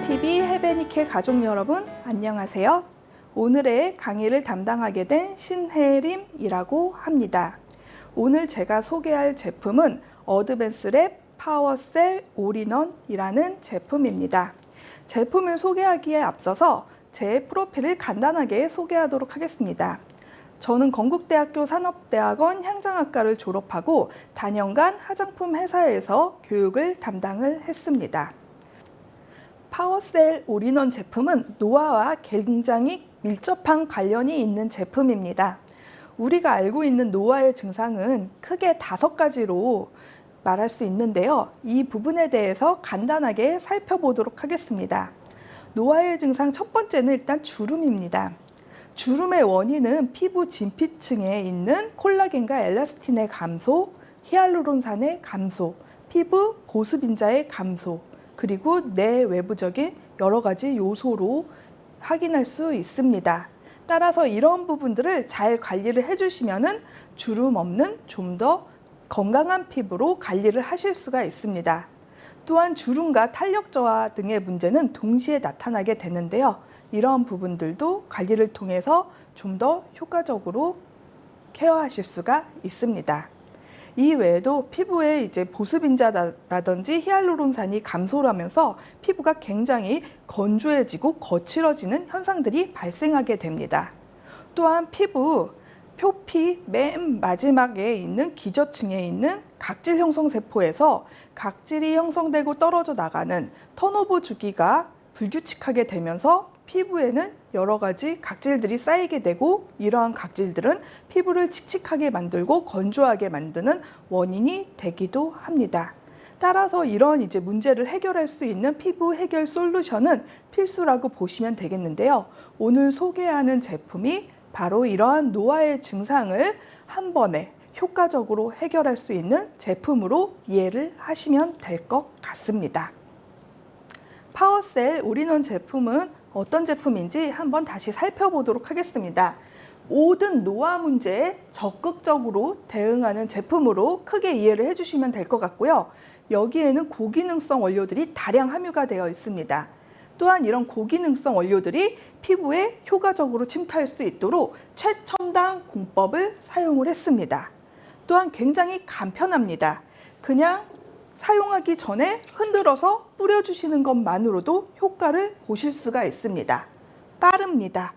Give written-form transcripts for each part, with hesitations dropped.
헬로티비 헤베니케 가족 여러분, 안녕하세요. 오늘의 강의를 담당하게 된 신혜림이라고 합니다. 오늘 제가 소개할 제품은 어드밴스랩 파워셀 올인원이라는 제품입니다. 제품을 소개하기에 앞서서 제 프로필을 간단하게 소개하도록 하겠습니다. 저는 건국대학교 산업대학원 향장학과를 졸업하고 단연간 화장품 회사에서 교육을 담당을 했습니다. 파워셀 올인원 제품은 노화와 굉장히 밀접한 관련이 있는 제품입니다. 우리가 알고 있는 노화의 증상은 크게 5가지로 말할 수 있는데요. 이 부분에 대해서 간단하게 살펴보도록 하겠습니다. 노화의 증상 첫 번째는 일단 주름입니다. 주름의 원인은 피부 진피층에 있는 콜라겐과 엘라스틴의 감소, 히알루론산의 감소, 피부 보습인자의 감소, 그리고 내외부적인 여러 가지 요소로 확인할 수 있습니다. 따라서 이런 부분들을 잘 관리를 해주시면 주름 없는 좀 더 건강한 피부로 관리를 하실 수가 있습니다. 또한 주름과 탄력 저하 등의 문제는 동시에 나타나게 되는데요. 이런 부분들도 관리를 통해서 좀 더 효과적으로 케어하실 수가 있습니다. 이 외에도 피부에 보습인자라든지 히알루론산이 감소를 하면서 피부가 굉장히 건조해지고 거칠어지는 현상들이 발생하게 됩니다. 또한 피부 표피 맨 마지막에 있는 기저층에 있는 각질 형성 세포에서 각질이 형성되고 떨어져 나가는 턴오버 주기가 불규칙하게 되면서 피부에는 여러 가지 각질들이 쌓이게 되고, 이러한 각질들은 피부를 칙칙하게 만들고 건조하게 만드는 원인이 되기도 합니다. 따라서 이런 문제를 해결할 수 있는 피부 해결 솔루션은 필수라고 보시면 되겠는데요. 오늘 소개하는 제품이 바로 이러한 노화의 증상을 한 번에 효과적으로 해결할 수 있는 제품으로 이해를 하시면 될 것 같습니다. 파워셀 올인원 제품은 어떤 제품인지 한번 다시 살펴보도록 하겠습니다. 모든 노화 문제에 적극적으로 대응하는 제품으로 크게 이해를 해주시면 될 것 같고요. 여기에는 고기능성 원료들이 다량 함유가 되어 있습니다. 또한 이런 고기능성 원료들이 피부에 효과적으로 침투할 수 있도록 최첨단 공법을 사용을 했습니다. 또한 굉장히 간편합니다. 그냥 사용하기 전에 흔들어서 뿌려주시는 것만으로도 효과를 보실 수가 있습니다. 빠릅니다.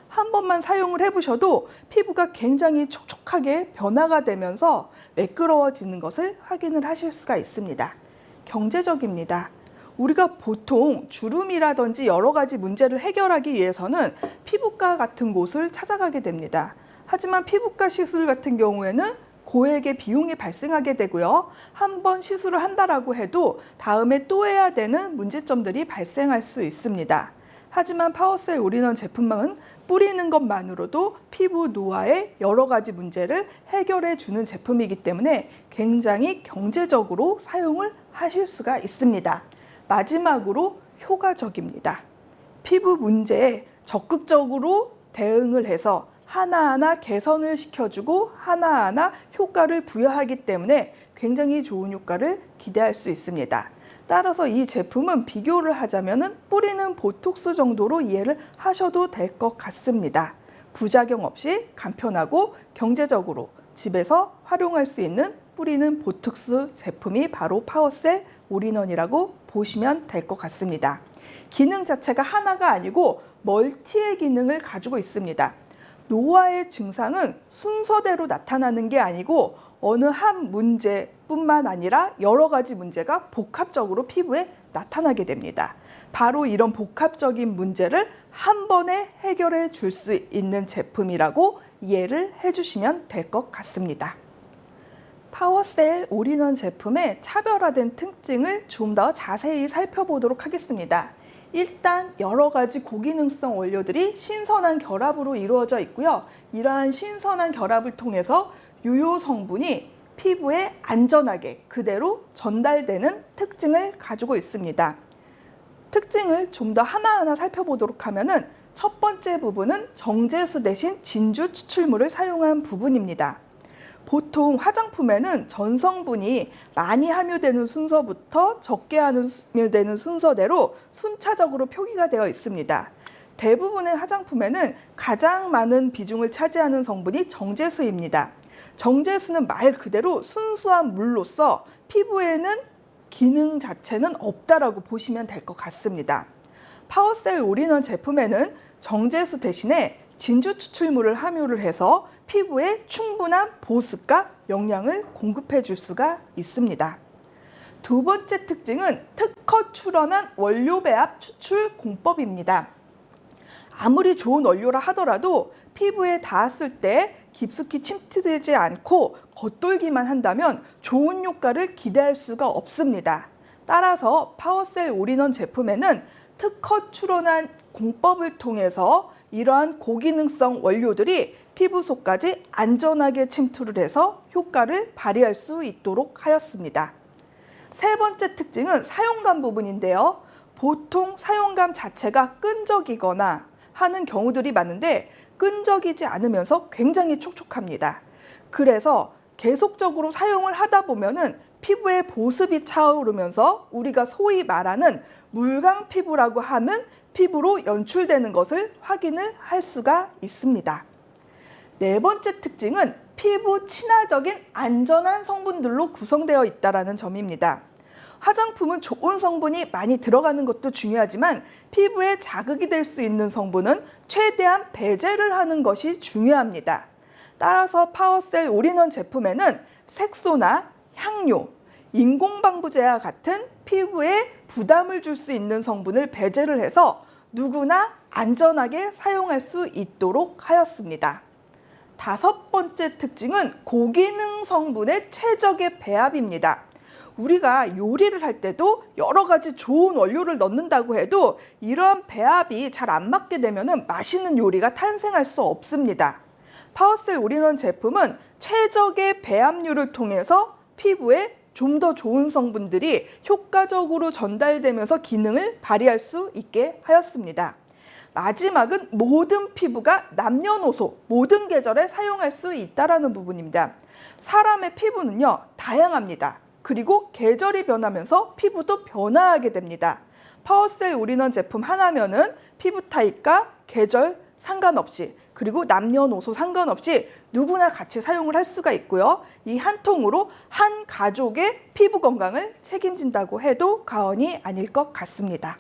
한 번만 사용을 해보셔도 피부가 굉장히 촉촉하게 변화가 되면서 매끄러워지는 것을 확인을 하실 수가 있습니다. 경제적입니다. 우리가 보통 주름이라든지 여러 가지 문제를 해결하기 위해서는 피부과 같은 곳을 찾아가게 됩니다. 하지만 피부과 시술 같은 경우에는 고액의 비용이 발생하게 되고요. 한 번 시술을 한다라고 해도 다음에 또 해야 되는 문제점들이 발생할 수 있습니다. 하지만 파워셀 올인원 제품은 뿌리는 것만으로도 피부 노화의 여러 가지 문제를 해결해 주는 제품이기 때문에 굉장히 경제적으로 사용을 하실 수가 있습니다. 마지막으로 효과적입니다. 피부 문제에 적극적으로 대응을 해서 하나하나 개선을 시켜주고 하나하나 효과를 부여하기 때문에 굉장히 좋은 효과를 기대할 수 있습니다. 따라서 이 제품은 비교를 하자면 뿌리는 보톡스 정도로 이해를 하셔도 될 것 같습니다. 부작용 없이 간편하고 경제적으로 집에서 활용할 수 있는 뿌리는 보톡스 제품이 바로 파워셀 올인원이라고 보시면 될 것 같습니다. 기능 자체가 하나가 아니고 멀티의 기능을 가지고 있습니다. 노화의 증상은 순서대로 나타나는 게 아니고 어느 한 문제뿐만 아니라 여러 가지 문제가 복합적으로 피부에 나타나게 됩니다. 바로 이런 복합적인 문제를 한 번에 해결해 줄 수 있는 제품이라고 이해를 해주시면 될 것 같습니다. 파워셀 올인원 제품의 차별화된 특징을 좀 더 자세히 살펴보도록 하겠습니다. 일단 여러 가지 고기능성 원료들이 신선한 결합으로 이루어져 있고요. 이러한 신선한 결합을 통해서 유효 성분이 피부에 안전하게 그대로 전달되는 특징을 가지고 있습니다. 특징을 좀 더 하나하나 살펴보도록 하면은 첫 번째 부분은 정제수 대신 진주 추출물을 사용한 부분입니다. 보통 화장품에는 전성분이 많이 함유되는 순서부터 적게 함유되는 순서대로 순차적으로 표기가 되어 있습니다. 대부분의 화장품에는 가장 많은 비중을 차지하는 성분이 정제수입니다. 정제수는 말 그대로 순수한 물로서 피부에는 기능 자체는 없다라고 보시면 될 것 같습니다. 파워셀 올인원 제품에는 정제수 대신에 진주 추출물을 함유를 해서 피부에 충분한 보습과 영양을 공급해 줄 수가 있습니다. 두 번째 특징은 특허 출원한 원료 배합 추출 공법입니다. 아무리 좋은 원료라 하더라도 피부에 닿았을 때 깊숙이 침투되지 않고 겉돌기만 한다면 좋은 효과를 기대할 수가 없습니다. 따라서 파워셀 올인원 제품에는 특허 출원한 공법을 통해서 이러한 고기능성 원료들이 피부 속까지 안전하게 침투를 해서 효과를 발휘할 수 있도록 하였습니다. 세 번째 특징은 사용감 부분인데요. 보통 사용감 자체가 끈적이거나 하는 경우들이 많은데 끈적이지 않으면서 굉장히 촉촉합니다. 그래서 계속적으로 사용을 하다 보면은 피부에 보습이 차오르면서 우리가 소위 말하는 물광 피부라고 하는 피부로 연출되는 것을 확인을 할 수가 있습니다. 네 번째 특징은 피부 친화적인 안전한 성분들로 구성되어 있다는 점입니다. 화장품은 좋은 성분이 많이 들어가는 것도 중요하지만 피부에 자극이 될 수 있는 성분은 최대한 배제를 하는 것이 중요합니다. 따라서 파워셀 올인원 제품에는 색소나 향료, 인공방부제와 같은 피부에 부담을 줄 수 있는 성분을 배제를 해서 누구나 안전하게 사용할 수 있도록 하였습니다. 다섯 번째 특징은 고기능 성분의 최적의 배합입니다. 우리가 요리를 할 때도 여러 가지 좋은 원료를 넣는다고 해도 이러한 배합이 잘 안 맞게 되면 맛있는 요리가 탄생할 수 없습니다. 파워셀 올인원 제품은 최적의 배합률을 통해서 피부에 좀 더 좋은 성분들이 효과적으로 전달되면서 기능을 발휘할 수 있게 하였습니다. 마지막은 모든 피부가 남녀노소 모든 계절에 사용할 수 있다는 부분입니다. 사람의 피부는요 다양합니다. 그리고 계절이 변하면서 피부도 변화하게 됩니다. 파워셀 올인원 제품 하나면은 피부 타입과 계절 상관없이 그리고 남녀노소 상관없이 누구나 같이 사용을 할 수가 있고요. 이 한 통으로 한 가족의 피부 건강을 책임진다고 해도 과언이 아닐 것 같습니다.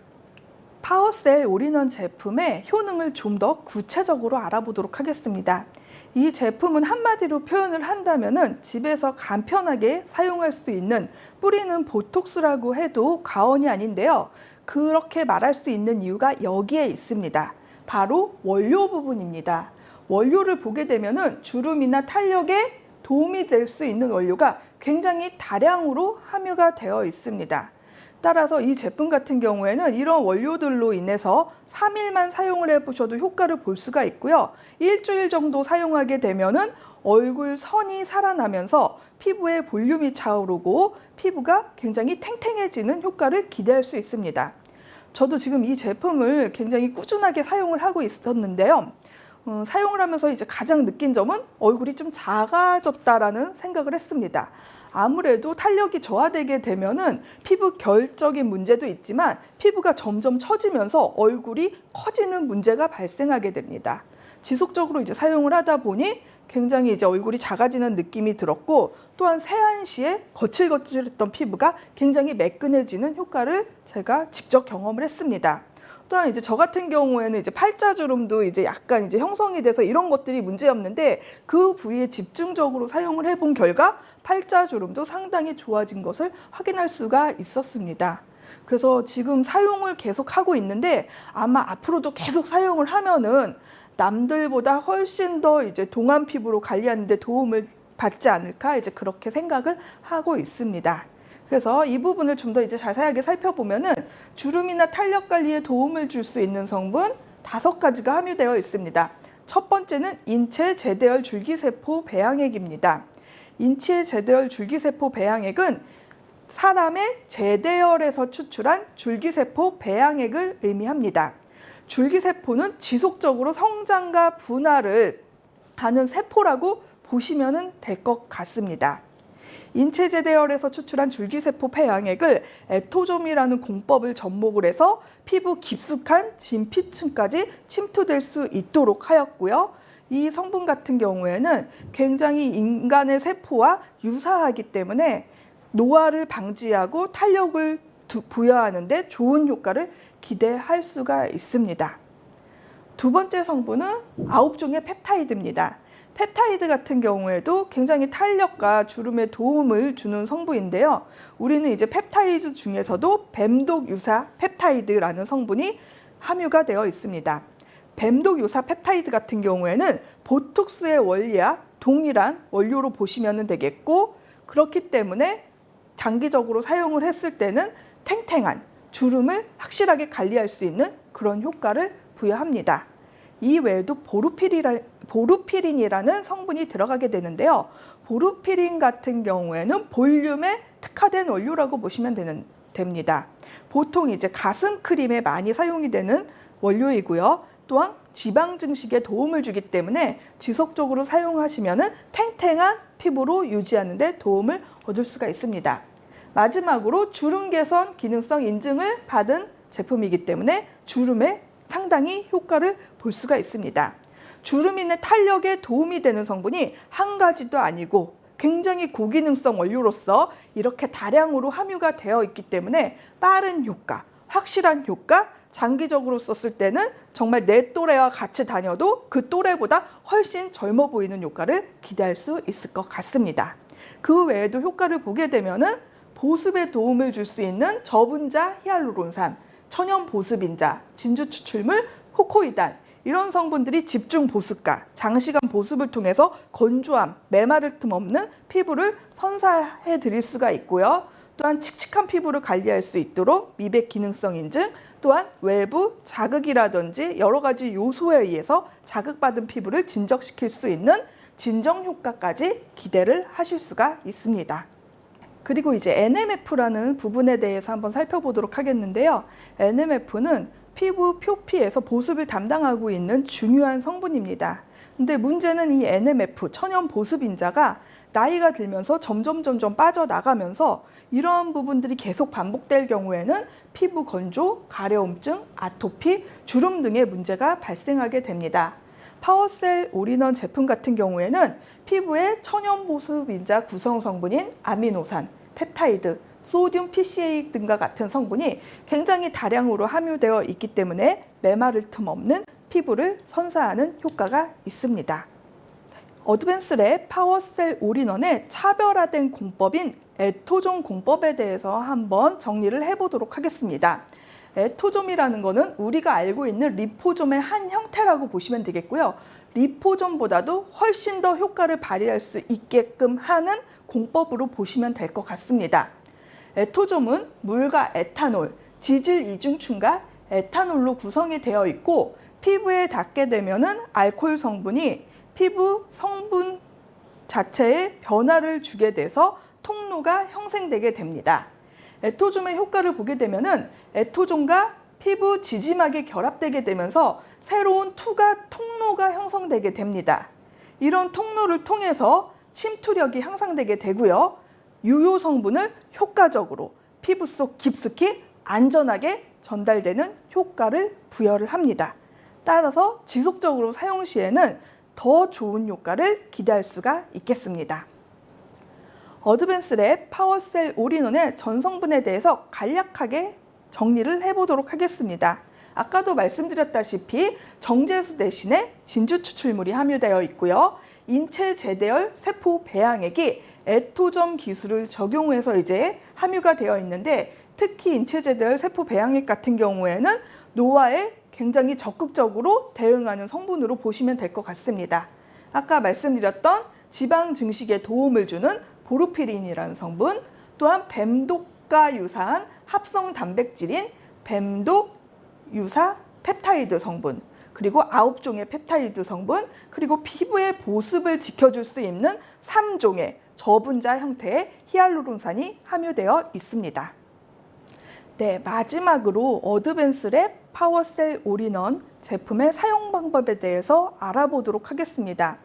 파워셀 올인원 제품의 효능을 좀 더 구체적으로 알아보도록 하겠습니다. 이 제품은 한마디로 표현을 한다면 집에서 간편하게 사용할 수 있는 뿌리는 보톡스라고 해도 과언이 아닌데요. 그렇게 말할 수 있는 이유가 여기에 있습니다. 바로 원료 부분입니다. 원료를 보게 되면 주름이나 탄력에 도움이 될 수 있는 원료가 굉장히 다량으로 함유가 되어 있습니다. 따라서 이 제품 같은 경우에는 이런 원료들로 인해서 3일만 사용을 해보셔도 효과를 볼 수가 있고요. 일주일 정도 사용하게 되면은 얼굴 선이 살아나면서 피부에 볼륨이 차오르고 피부가 굉장히 탱탱해지는 효과를 기대할 수 있습니다. 저도 지금 이 제품을 굉장히 꾸준하게 사용을 하고 있었는데요. 사용을 하면서 이제 가장 느낀 점은 얼굴이 좀 작아졌다라는 생각을 했습니다. 아무래도 탄력이 저하되게 되면은 피부 결적인 문제도 있지만 피부가 점점 처지면서 얼굴이 커지는 문제가 발생하게 됩니다. 지속적으로 이제 사용을 하다 보니 굉장히 이제 얼굴이 작아지는 느낌이 들었고 또한 세안 시에 거칠거칠했던 피부가 굉장히 매끈해지는 효과를 제가 직접 경험을 했습니다. 또한 이제 저 같은 경우에는 이제 팔자주름도 이제 약간 이제 형성이 돼서 이런 것들이 문제였는데 그 부위에 집중적으로 사용을 해본 결과 팔자주름도 상당히 좋아진 것을 확인할 수가 있었습니다. 그래서 지금 사용을 계속 하고 있는데 아마 앞으로도 계속 사용을 하면은 남들보다 훨씬 더 이제 동안 피부로 관리하는 데 도움을 받지 않을까 이제 그렇게 생각을 하고 있습니다. 그래서 이 부분을 좀 더 이제 자세하게 살펴보면은 주름이나 탄력 관리에 도움을 줄 수 있는 성분 5가지가 함유되어 있습니다. 첫 번째는 인체 제대열 줄기세포 배양액입니다. 인체 제대열 줄기세포 배양액은 사람의 제대열에서 추출한 줄기세포 배양액을 의미합니다. 줄기세포는 지속적으로 성장과 분할을 하는 세포라고 보시면 될 것 같습니다. 인체제 대열에서 추출한 줄기세포 폐양액을 에토좀이라는 공법을 접목을 해서 피부 깊숙한 진피층까지 침투될 수 있도록 하였고요. 이 성분 같은 경우에는 굉장히 인간의 세포와 유사하기 때문에 노화를 방지하고 탄력을 부여하는 데 좋은 효과를 기대할 수가 있습니다. 두 번째 성분은 9종의 펩타이드입니다. 펩타이드 같은 경우에도 굉장히 탄력과 주름에 도움을 주는 성분인데요. 우리는 이제 펩타이드 중에서도 뱀독 유사 펩타이드라는 성분이 함유가 되어 있습니다. 뱀독 유사 펩타이드 같은 경우에는 보톡스의 원리와 동일한 원료로 보시면 되겠고, 그렇기 때문에 장기적으로 사용을 했을 때는 탱탱한 주름을 확실하게 관리할 수 있는 그런 효과를 부여합니다. 이 외에도 보루피린이라는 성분이 들어가게 되는데요. 보루피린 같은 경우에는 볼륨에 특화된 원료라고 보시면 됩니다. 보통 이제 가슴 크림에 많이 사용이 되는 원료이고요. 또한 지방 증식에 도움을 주기 때문에 지속적으로 사용하시면 탱탱한 피부로 유지하는 데 도움을 얻을 수가 있습니다. 마지막으로 주름 개선 기능성 인증을 받은 제품이기 때문에 주름에 상당히 효과를 볼 수가 있습니다. 주름인의 탄력에 도움이 되는 성분이 한 가지도 아니고 굉장히 고기능성 원료로서 이렇게 다량으로 함유가 되어 있기 때문에 빠른 효과, 확실한 효과, 장기적으로 썼을 때는 정말 내 또래와 같이 다녀도 그 또래보다 훨씬 젊어 보이는 효과를 기대할 수 있을 것 같습니다. 그 외에도 효과를 보게 되면은 보습에 도움을 줄 수 있는 저분자 히알루론산, 천연 보습인자, 진주 추출물, 호코이단 이런 성분들이 집중 보습과 장시간 보습을 통해서 건조함, 메마를 틈 없는 피부를 선사해 드릴 수가 있고요. 또한 칙칙한 피부를 관리할 수 있도록 미백 기능성 인증, 또한 외부 자극이라든지 여러 가지 요소에 의해서 자극받은 피부를 진정시킬 수 있는 진정 효과까지 기대를 하실 수가 있습니다. 그리고 이제 NMF라는 부분에 대해서 한번 살펴보도록 하겠는데요. NMF는 피부 표피에서 보습을 담당하고 있는 중요한 성분입니다. 근데 문제는 이 NMF, 천연 보습인자가 나이가 들면서 점점 빠져나가면서 이러한 부분들이 계속 반복될 경우에는 피부 건조, 가려움증, 아토피, 주름 등의 문제가 발생하게 됩니다. 파워셀 올인원 제품 같은 경우에는 피부에 천연 보습인자 구성 성분인 아미노산, 펩타이드, 소듐 PCA 등과 같은 성분이 굉장히 다량으로 함유되어 있기 때문에 메마를 틈 없는 피부를 선사하는 효과가 있습니다. 어드밴스랩 파워셀 올인원의 차별화된 공법인 에토좀 공법에 대해서 한번 정리를 해보도록 하겠습니다. 에토좀이라는 것은 우리가 알고 있는 리포좀의 한 형태라고 보시면 되겠고요. 리포좀보다도 훨씬 더 효과를 발휘할 수 있게끔 하는 공법으로 보시면 될 것 같습니다. 에토좀은 물과 에탄올, 지질 이중춘과 에탄올로 구성이 되어 있고 피부에 닿게 되면은 알코올 성분이 피부 성분 자체에 변화를 주게 돼서 통로가 형성되게 됩니다. 에토좀의 효과를 보게 되면은 에토좀과 피부 지지막이 결합되게 되면서 새로운 투과 통로가 형성되게 됩니다. 이런 통로를 통해서 침투력이 향상되게 되고요. 유효 성분을 효과적으로 피부 속 깊숙이 안전하게 전달되는 효과를 부여를 합니다. 따라서 지속적으로 사용 시에는 더 좋은 효과를 기대할 수가 있겠습니다. 어드밴스랩 파워셀 올인원의 전성분에 대해서 간략하게 정리를 해보도록 하겠습니다. 아까도 말씀드렸다시피 정제수 대신에 진주 추출물이 함유되어 있고요. 인체 제대열 세포 배양액이 에토좀 기술을 적용해서 이제 함유가 되어 있는데, 특히 인체 제대열 세포 배양액 같은 경우에는 노화에 굉장히 적극적으로 대응하는 성분으로 보시면 될 것 같습니다. 아까 말씀드렸던 지방 증식에 도움을 주는 보루피린이라는 성분, 또한 뱀독과 유사한 합성 단백질인 뱀독 유사 펩타이드 성분, 그리고 9종의 펩타이드 성분, 그리고 피부의 보습을 지켜줄 수 있는 3종의 저분자 형태의 히알루론산이 함유되어 있습니다. 네, 마지막으로 어드밴스랩 파워셀 올인원 제품의 사용 방법에 대해서 알아보도록 하겠습니다.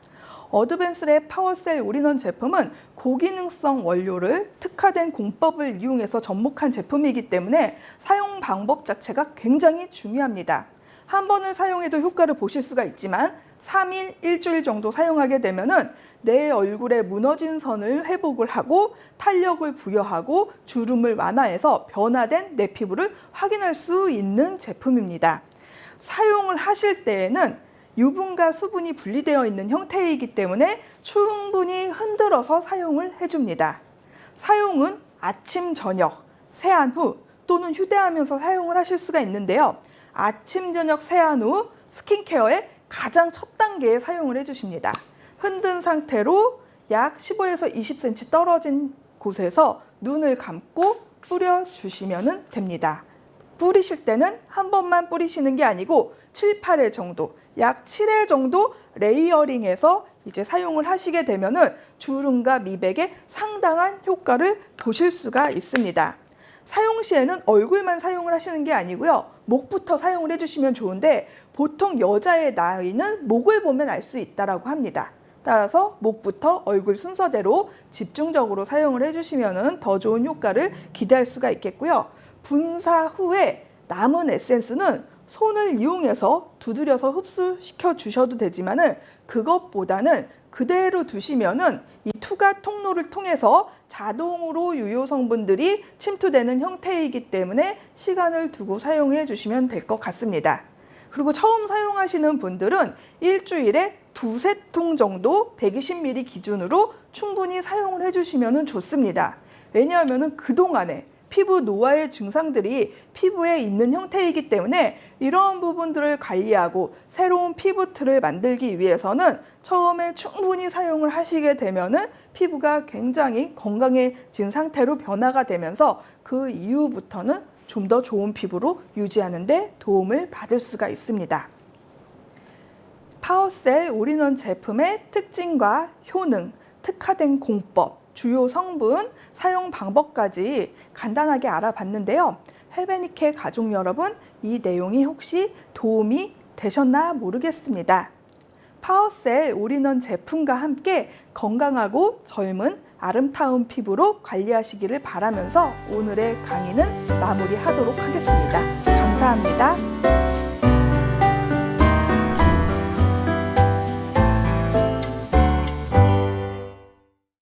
어드밴스랩 파워셀 올인원 제품은 고기능성 원료를 특화된 공법을 이용해서 접목한 제품이기 때문에 사용 방법 자체가 굉장히 중요합니다. 한 번을 사용해도 효과를 보실 수가 있지만 3일, 일주일 정도 사용하게 되면은 내 얼굴에 무너진 선을 회복을 하고 탄력을 부여하고 주름을 완화해서 변화된 내 피부를 확인할 수 있는 제품입니다. 사용을 하실 때에는 유분과 수분이 분리되어 있는 형태이기 때문에 충분히 흔들어서 사용을 해줍니다. 사용은 아침, 저녁, 세안 후 또는 휴대하면서 사용을 하실 수가 있는데요. 아침, 저녁 세안 후 스킨케어의 가장 첫 단계에 사용을 해주십니다. 흔든 상태로 약 15에서 20cm 떨어진 곳에서 눈을 감고 뿌려주시면 됩니다. 뿌리실 때는 한 번만 뿌리시는 게 아니고 7, 8회 정도, 약 7회 정도 레이어링해서 이제 사용을 하시게 되면은 주름과 미백에 상당한 효과를 보실 수가 있습니다. 사용 시에는 얼굴만 사용을 하시는 게 아니고요. 목부터 사용을 해주시면 좋은데 보통 여자의 나이는 목을 보면 알 수 있다고 합니다. 따라서 목부터 얼굴 순서대로 집중적으로 사용을 해주시면 더 좋은 효과를 기대할 수가 있겠고요. 분사 후에 남은 에센스는 손을 이용해서 두드려서 흡수시켜 주셔도 되지만은 그것보다는 그대로 두시면은 이 투과 통로를 통해서 자동으로 유효 성분들이 침투되는 형태이기 때문에 시간을 두고 사용해 주시면 될 것 같습니다. 그리고 처음 사용하시는 분들은 일주일에 2~3통 정도 120ml 기준으로 충분히 사용을 해주시면 좋습니다. 왜냐하면 그동안에 피부 노화의 증상들이 피부에 있는 형태이기 때문에 이런 부분들을 관리하고 새로운 피부 틀을 만들기 위해서는 처음에 충분히 사용을 하시게 되면은 피부가 굉장히 건강해진 상태로 변화가 되면서 그 이후부터는 좀 더 좋은 피부로 유지하는 데 도움을 받을 수가 있습니다. 파워셀 올인원 제품의 특징과 효능, 특화된 공법, 주요 성분, 사용 방법까지 간단하게 알아봤는데요. 헬베니케 가족 여러분, 이 내용이 혹시 도움이 되셨나 모르겠습니다. 파워셀 올인원 제품과 함께 건강하고 젊은 아름다운 피부로 관리하시기를 바라면서 오늘의 강의는 마무리하도록 하겠습니다. 감사합니다.